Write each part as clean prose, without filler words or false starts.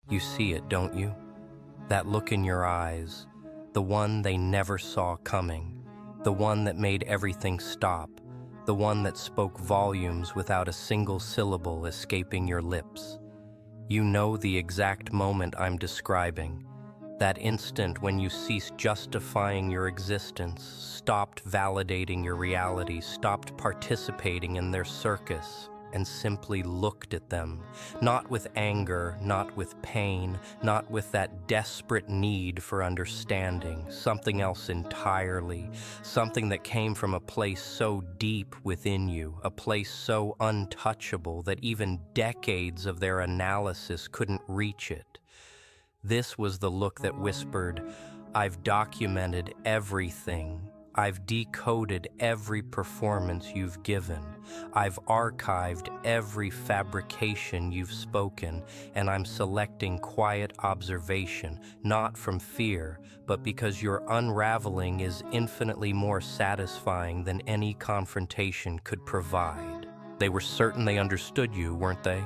You see it, don't you? That look in your eyes, the one they never saw coming, the one that made everything stop, the one that spoke volumes without a single syllable escaping your lips. You know the exact moment I'm describing, that instant when you ceased justifying your existence, stopped validating your reality, stopped participating in their circus, and simply looked at them, not with anger, not with pain, not with that desperate need for understanding, something else entirely, something that came from a place so deep within you, a place so untouchable that even decades of their analysis couldn't reach it. This was the look that whispered, "I've documented everything. I've decoded every performance you've given. I've archived every fabrication you've spoken, and I'm selecting quiet observation, not from fear, but because your unraveling is infinitely more satisfying than any confrontation could provide." They were certain they understood you, weren't they?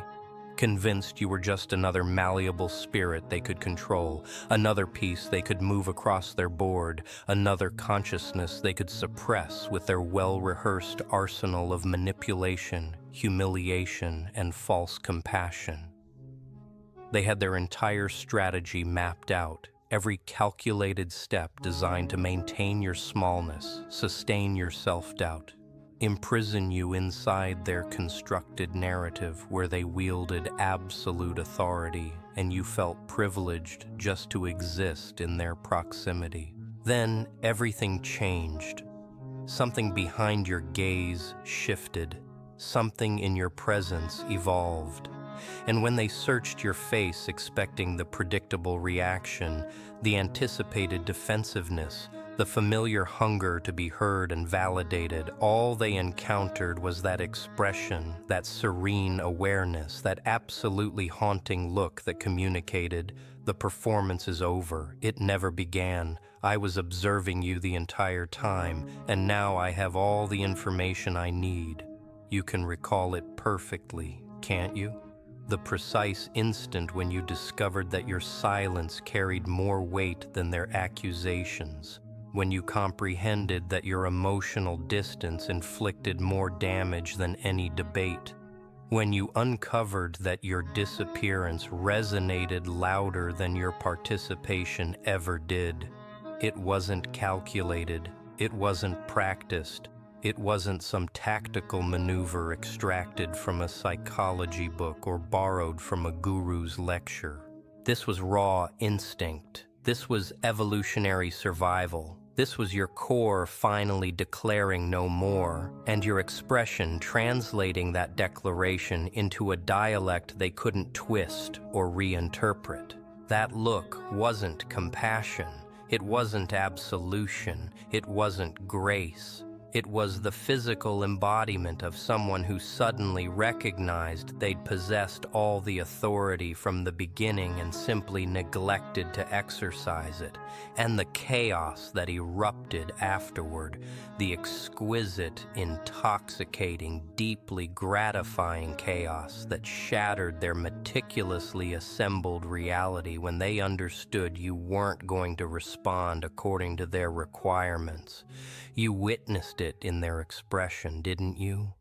Convinced you were just another malleable spirit they could control, another piece they could move across their board, another consciousness they could suppress with their well-rehearsed arsenal of manipulation, humiliation, and false compassion. They had their entire strategy mapped out, every calculated step designed to maintain your smallness, sustain your self-doubt, imprison you inside their constructed narrative where they wielded absolute authority and you felt privileged just to exist in their proximity. Then everything changed. Something behind your gaze shifted. Something in your presence evolved. And when they searched your face expecting the predictable reaction, the anticipated defensiveness, the familiar hunger to be heard and validated, all they encountered was that expression, that serene awareness, that absolutely haunting look that communicated, "The performance is over. It never began. I was observing you the entire time, and now I have all the information I need." You can recall it perfectly, can't you? The precise instant when you discovered that your silence carried more weight than their accusations, when you comprehended that your emotional distance inflicted more damage than any debate, when you uncovered that your disappearance resonated louder than your participation ever did. It wasn't calculated, it wasn't practiced, it wasn't some tactical maneuver extracted from a psychology book or borrowed from a guru's lecture. This was raw instinct. This was evolutionary survival. This was your core finally declaring no more, and your expression translating that declaration into a dialect they couldn't twist or reinterpret. That look wasn't compassion. It wasn't absolution. It wasn't grace. It was the physical embodiment of someone who suddenly recognized they'd possessed all the authority from the beginning and simply neglected to exercise it, and the chaos that erupted afterward, the exquisite, intoxicating, deeply gratifying chaos that shattered their meticulously assembled reality when they understood you weren't going to respond according to their requirements. You witnessed it in their expression, didn't you?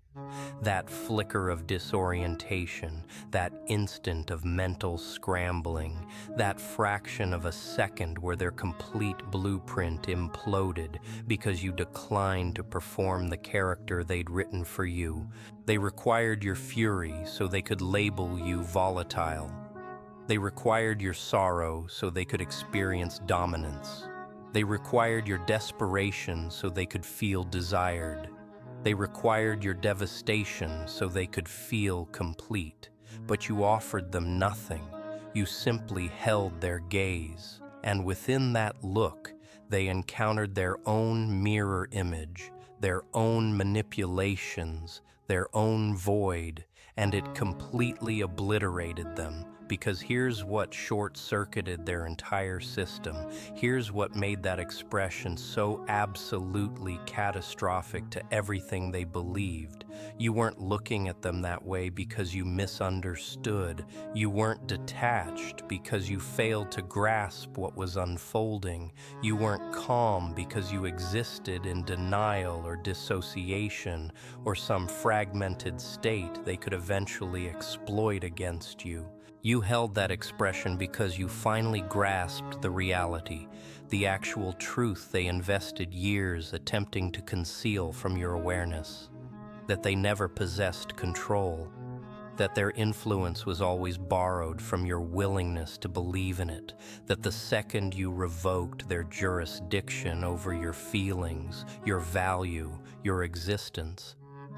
That flicker of disorientation, that instant of mental scrambling, that fraction of a second where their complete blueprint imploded because you declined to perform the character they'd written for you. They required your fury so they could label you volatile. They required your sorrow so they could experience dominance. They required your desperation so they could feel desired. They required your devastation so they could feel complete. But you offered them nothing. You simply held their gaze. And within that look, they encountered their own mirror image, their own manipulations, their own void, and it completely obliterated them, because here's what short-circuited their entire system. Here's what made that expression so absolutely catastrophic to everything they believed. You weren't looking at them that way because you misunderstood. You weren't detached because you failed to grasp what was unfolding. You weren't calm because you existed in denial or dissociation or some fragmented state they could eventually exploit against you. You held that expression because you finally grasped the reality, the actual truth they invested years attempting to conceal from your awareness. That they never possessed control, that their influence was always borrowed from your willingness to believe in it, that the second you revoked their jurisdiction over your feelings, your value, your existence,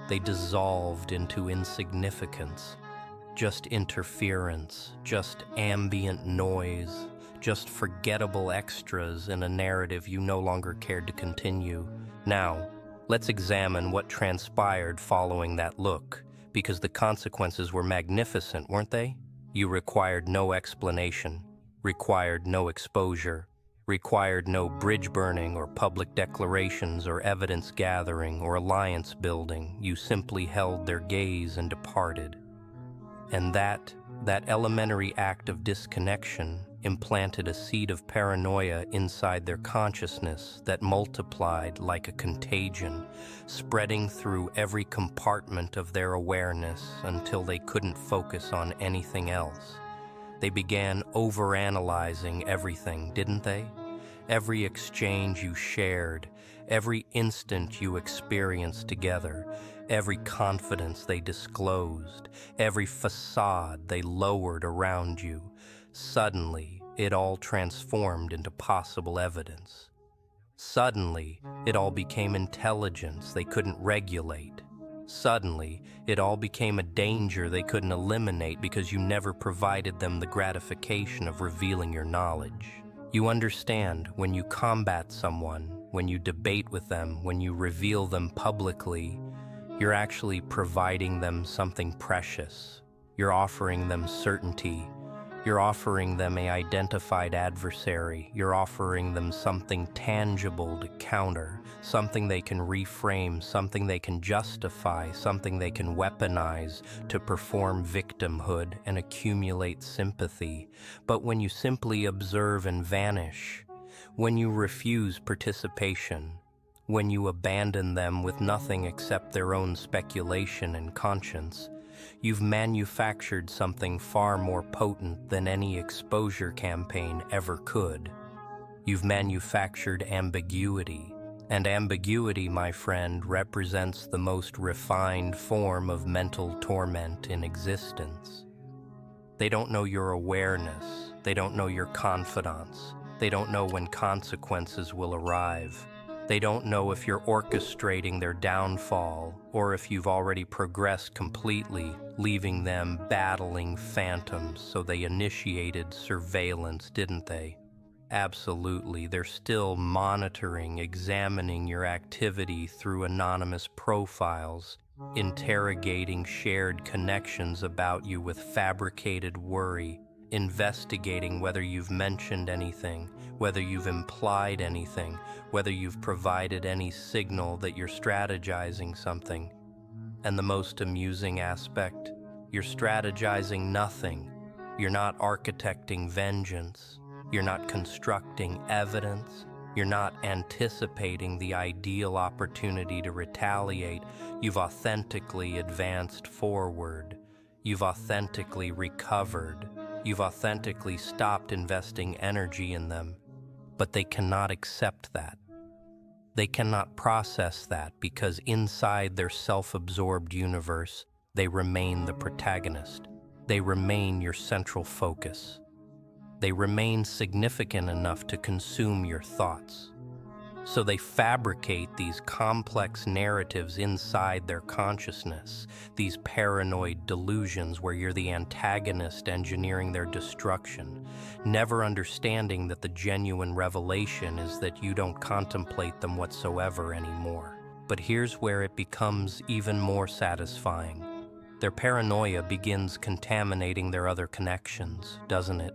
they dissolved into insignificance. Just interference, just ambient noise, just forgettable extras in a narrative you no longer cared to continue. Now, let's examine what transpired following that look, because the consequences were magnificent, weren't they? You required no explanation, required no exposure, required no bridge burning or public declarations or evidence gathering or alliance building. You simply held their gaze and departed. And that elementary act of disconnection implanted a seed of paranoia inside their consciousness that multiplied like a contagion, spreading through every compartment of their awareness until they couldn't focus on anything else. They began overanalyzing everything, didn't they? Every exchange you shared, every instant you experienced together, every confidence they disclosed, every facade they lowered around you. Suddenly, it all transformed into possible evidence. Suddenly, it all became intelligence they couldn't regulate. Suddenly, it all became a danger they couldn't eliminate because you never provided them the gratification of revealing your knowledge. You understand, when you combat someone, when you debate with them, when you reveal them publicly, you're actually providing them something precious. You're offering them certainty. You're offering them an identified adversary. You're offering them something tangible to counter, something they can reframe, something they can justify, something they can weaponize to perform victimhood and accumulate sympathy. But when you simply observe and vanish, when you refuse participation, when you abandon them with nothing except their own speculation and conscience, you've manufactured something far more potent than any exposure campaign ever could. You've manufactured ambiguity, and ambiguity, my friend, represents the most refined form of mental torment in existence. They don't know your awareness. They don't know your confidence. They don't know when consequences will arrive. They don't know if you're orchestrating their downfall or if you've already progressed completely, leaving them battling phantoms. So they initiated surveillance, didn't they? Absolutely. They're still monitoring, examining your activity through anonymous profiles, interrogating shared connections about you with fabricated worry, investigating whether you've mentioned anything, whether you've implied anything, whether you've provided any signal that you're strategizing something. And the most amusing aspect, you're strategizing nothing. You're not architecting vengeance. You're not constructing evidence. You're not anticipating the ideal opportunity to retaliate. You've authentically advanced forward. You've authentically recovered. You've authentically stopped investing energy in them. But they cannot accept that. They cannot process that because inside their self-absorbed universe, they remain the protagonist. They remain your central focus. They remain significant enough to consume your thoughts. So they fabricate these complex narratives inside their consciousness, these paranoid delusions where you're the antagonist engineering their destruction, never understanding that the genuine revelation is that you don't contemplate them whatsoever anymore. But here's where it becomes even more satisfying. Their paranoia begins contaminating their other connections, doesn't it?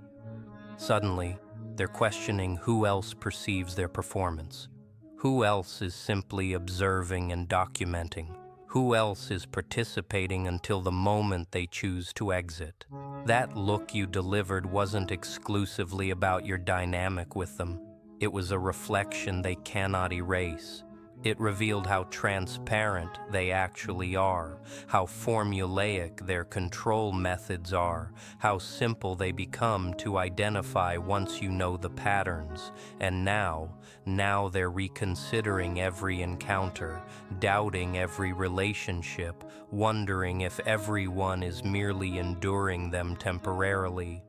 Suddenly, they're questioning who else perceives their performance. Who else is simply observing and documenting? Who else is participating until the moment they choose to exit? That look you delivered wasn't exclusively about your dynamic with them. It was a reflection they cannot erase. It revealed how transparent they actually are, how formulaic their control methods are, how simple they become to identify once you know the patterns. And now they're reconsidering every encounter, doubting every relationship, wondering if everyone is merely enduring them temporarily.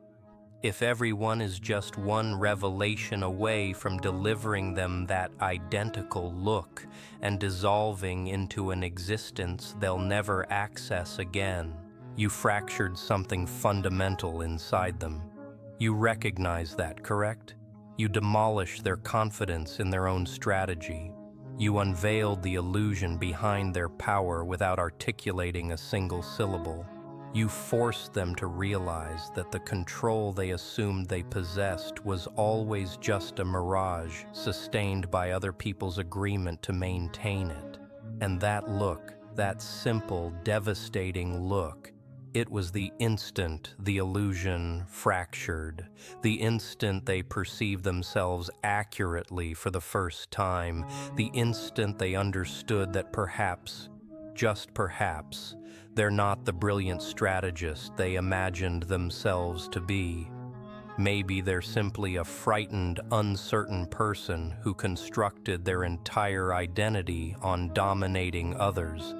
If everyone is just one revelation away from delivering them that identical look and dissolving into an existence they'll never access again, you fractured something fundamental inside them. You recognize that, correct? You demolished their confidence in their own strategy. You unveiled the illusion behind their power without articulating a single syllable. You forced them to realize that the control they assumed they possessed was always just a mirage sustained by other people's agreement to maintain it. And that look, that simple, devastating look, it was the instant the illusion fractured, the instant they perceived themselves accurately for the first time, the instant they understood that perhaps, just perhaps, they're not the brilliant strategist they imagined themselves to be. Maybe they're simply a frightened, uncertain person who constructed their entire identity on dominating others.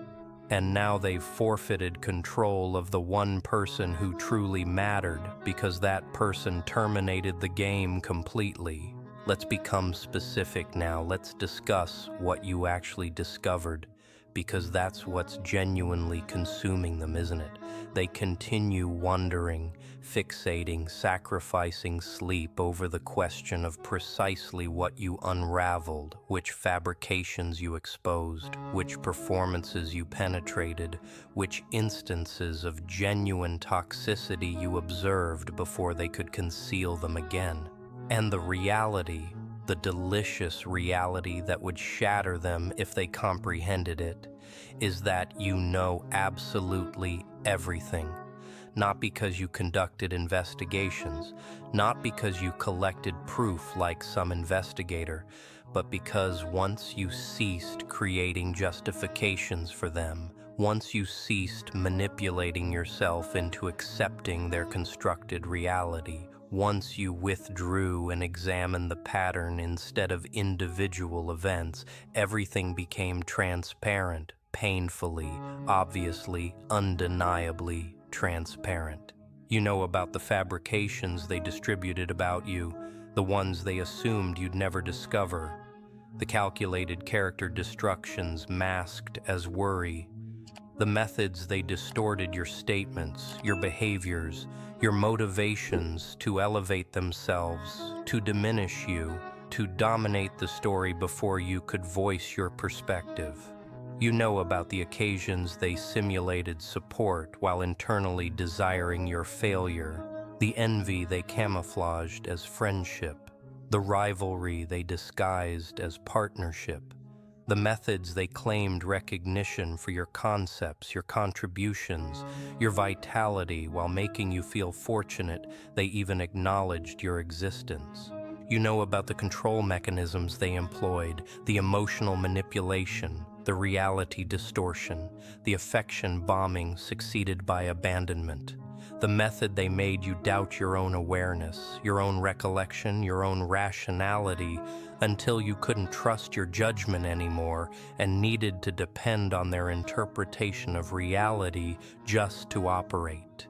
And now they've forfeited control of the one person who truly mattered because that person terminated the game completely. Let's become specific now. Let's discuss what you actually discovered, because that's what's genuinely consuming them, isn't it? They continue wondering, fixating, sacrificing sleep over the question of precisely what you unraveled, which fabrications you exposed, which performances you penetrated, which instances of genuine toxicity you observed before they could conceal them again. And the reality, the delicious reality that would shatter them if they comprehended it, is that you know absolutely everything. Not because you conducted investigations, not because you collected proof like some investigator, but because once you ceased creating justifications for them, once you ceased manipulating yourself into accepting their constructed reality, once you withdrew and examined the pattern instead of individual events, everything became transparent, painfully, obviously, undeniably transparent. You know about the fabrications they distributed about you, the ones they assumed you'd never discover, the calculated character destructions masked as worry, the methods they distorted your statements, your behaviors, your motivations to elevate themselves, to diminish you, to dominate the story before you could voice your perspective. You know about the occasions they simulated support while internally desiring your failure, the envy they camouflaged as friendship, the rivalry they disguised as partnership, the methods they claimed recognition for your concepts, your contributions, your vitality while making you feel fortunate they even acknowledged your existence. You know about the control mechanisms they employed, the emotional manipulation, the reality distortion, the affection bombing succeeded by abandonment, the method they made you doubt your own awareness, your own recollection, your own rationality, until you couldn't trust your judgment anymore and needed to depend on their interpretation of reality just to operate.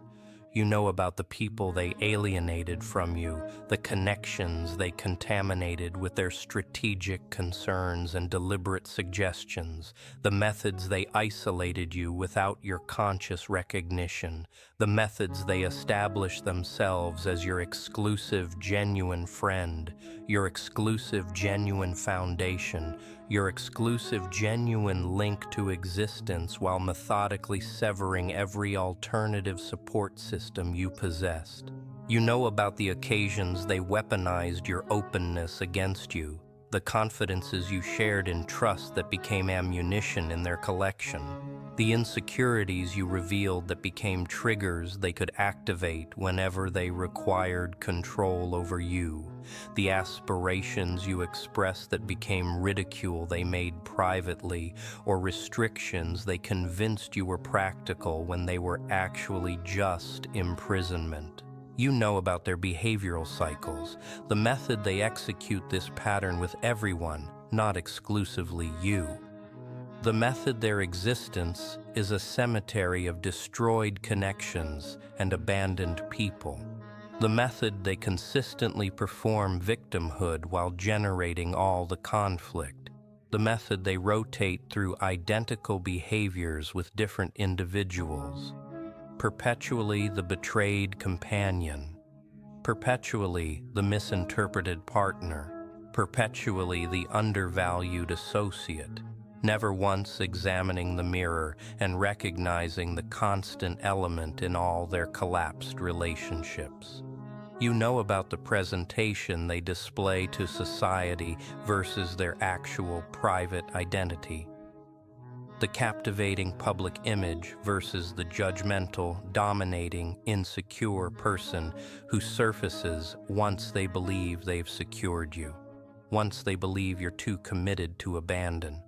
You know about the people they alienated from you, the connections they contaminated with their strategic concerns and deliberate suggestions, the methods they isolated you without your conscious recognition, the methods they established themselves as your exclusive, genuine friend. your exclusive, genuine foundation, your exclusive, genuine link to existence while methodically severing every alternative support system you possessed. You know about the occasions they weaponized your openness against you, the confidences you shared in trust that became ammunition in their collection, the insecurities you revealed that became triggers they could activate whenever they required control over you, the aspirations you expressed that became ridicule they made privately, or restrictions they convinced you were practical when they were actually just imprisonment. You know about their behavioral cycles, the method they execute this pattern with everyone, not exclusively you. The method their existence is a cemetery of destroyed connections and abandoned people. The method they consistently perform victimhood while generating all the conflict. The method they rotate through identical behaviors with different individuals. Perpetually the betrayed companion. Perpetually the misinterpreted partner. Perpetually the undervalued associate. Never once examining the mirror and recognizing the constant element in all their collapsed relationships. You know about the presentation they display to society versus their actual private identity. The captivating public image versus the judgmental, dominating, insecure person who surfaces once they believe they've secured you, once they believe you're too committed to abandon.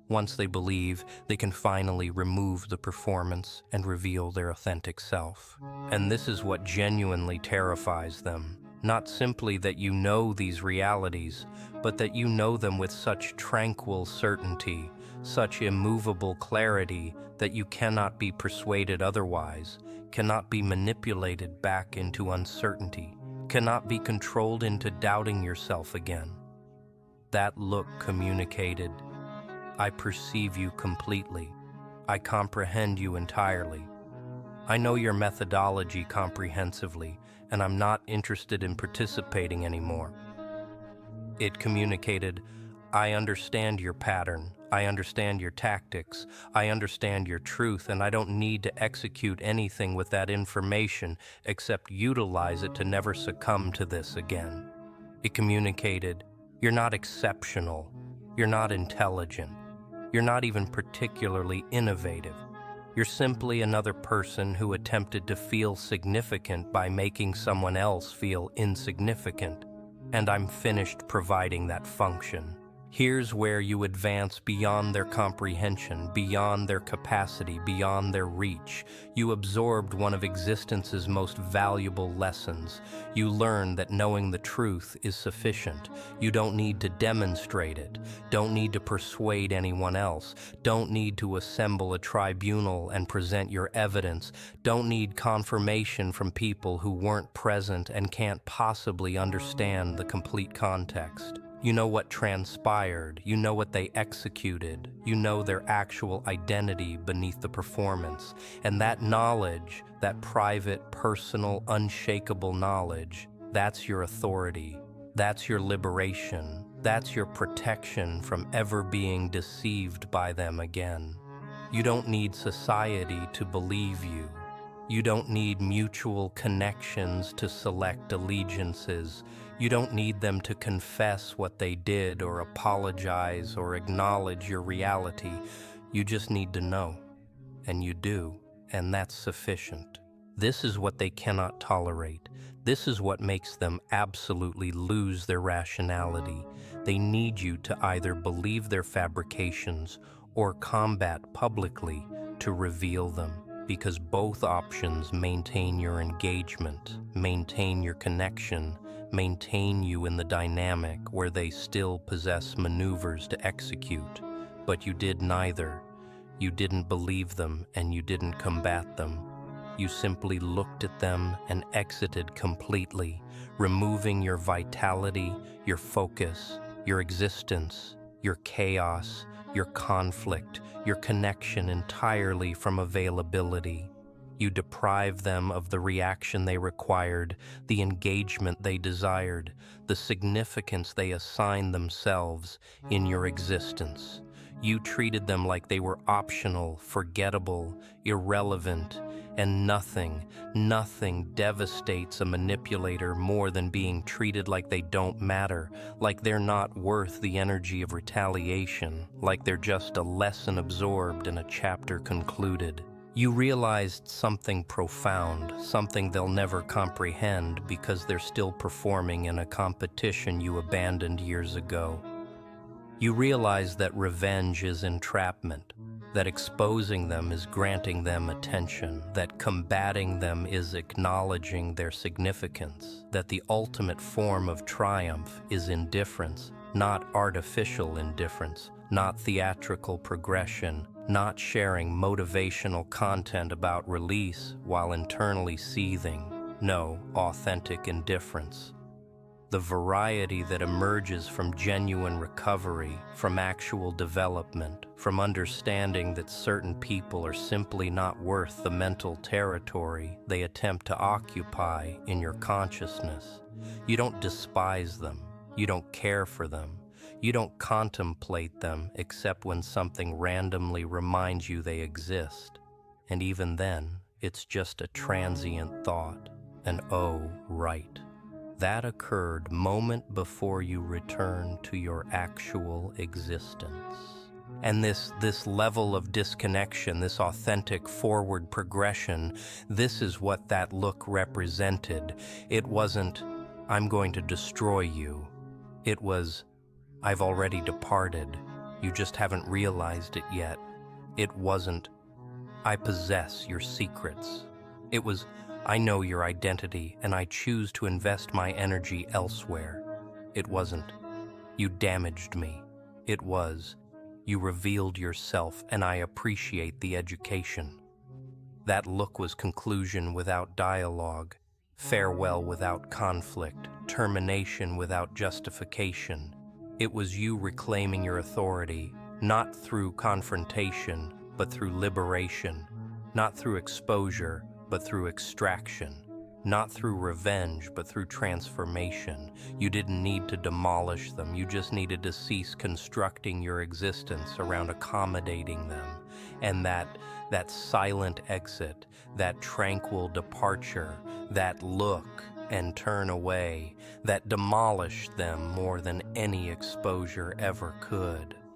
Once they believe they can finally remove the performance and reveal their authentic self. And this is what genuinely terrifies them. Not simply that you know these realities, but that you know them with such tranquil certainty, such immovable clarity that you cannot be persuaded otherwise, cannot be manipulated back into uncertainty, cannot be controlled into doubting yourself again. That look communicated, I perceive you completely. I comprehend you entirely. I know your methodology comprehensively, and I'm not interested in participating anymore. It communicated, I understand your pattern, I understand your tactics, I understand your truth, and I don't need to execute anything with that information except utilize it to never succumb to this again. It communicated, you're not exceptional, you're not intelligent, you're not even particularly innovative. You're simply another person who attempted to feel significant by making someone else feel insignificant, and I'm finished providing that function. Here's where you advance beyond their comprehension, beyond their capacity, beyond their reach. You absorbed one of existence's most valuable lessons. You learned that knowing the truth is sufficient. You don't need to demonstrate it, don't need to persuade anyone else, don't need to assemble a tribunal and present your evidence, don't need confirmation from people who weren't present and can't possibly understand the complete context. You know what transpired, you know what they executed, you know their actual identity beneath the performance. And that knowledge, that private, personal, unshakable knowledge, that's your authority, that's your liberation, that's your protection from ever being deceived by them again. You don't need society to believe you. You don't need mutual connections to select allegiances. You don't need them to confess what they did or apologize or acknowledge your reality. You just need to know. And you do, and that's sufficient. This is what they cannot tolerate. This is what makes them absolutely lose their rationality. They need you to either believe their fabrications or combat publicly to reveal them. Because both options maintain your engagement, maintain your connection, maintain you in the dynamic where they still possess maneuvers to execute. But you did neither. You didn't believe them and you didn't combat them. You simply looked at them and exited completely, removing your vitality, your focus, your existence, your chaos, your conflict, your connection entirely from availability. You deprive them of the reaction they required, the engagement they desired, the significance they assign themselves in your existence. You treated them like they were optional, forgettable, irrelevant, and nothing devastates a manipulator more than being treated like they don't matter, like they're not worth the energy of retaliation, like they're just a lesson absorbed and a chapter concluded. You realized something profound, something they'll never comprehend because they're still performing in a competition you abandoned years ago. You realize that revenge is entrapment, that exposing them is granting them attention, that combating them is acknowledging their significance, that the ultimate form of triumph is indifference, not artificial indifference, not theatrical progression, not sharing motivational content about release while internally seething. No, authentic indifference. The variety that emerges from genuine recovery, from actual development, from understanding that certain people are simply not worth the mental territory they attempt to occupy in your consciousness. You don't despise them. You don't care for them. You don't contemplate them except when something randomly reminds you they exist. And even then, it's just a transient thought, an oh, right. That occurred moment before you return to your actual existence. And this level of disconnection, this authentic forward progression, this is what that look represented. It wasn't, I'm going to destroy you. It was, I've already departed. You just haven't realized it yet. It wasn't, I possess your secrets. It was, I know your identity, and I choose to invest my energy elsewhere. It wasn't, you damaged me. It was, you revealed yourself, and I appreciate the education. That look was conclusion without dialogue, farewell without conflict, termination without justification. It was you reclaiming your authority, not through confrontation, but through liberation, not through exposure, but through extraction, not through revenge, but through transformation. You didn't need to demolish them. You just needed to cease constructing your existence around accommodating them. And that silent exit, that tranquil departure, that look and turn away, that demolished them more than any exposure ever could.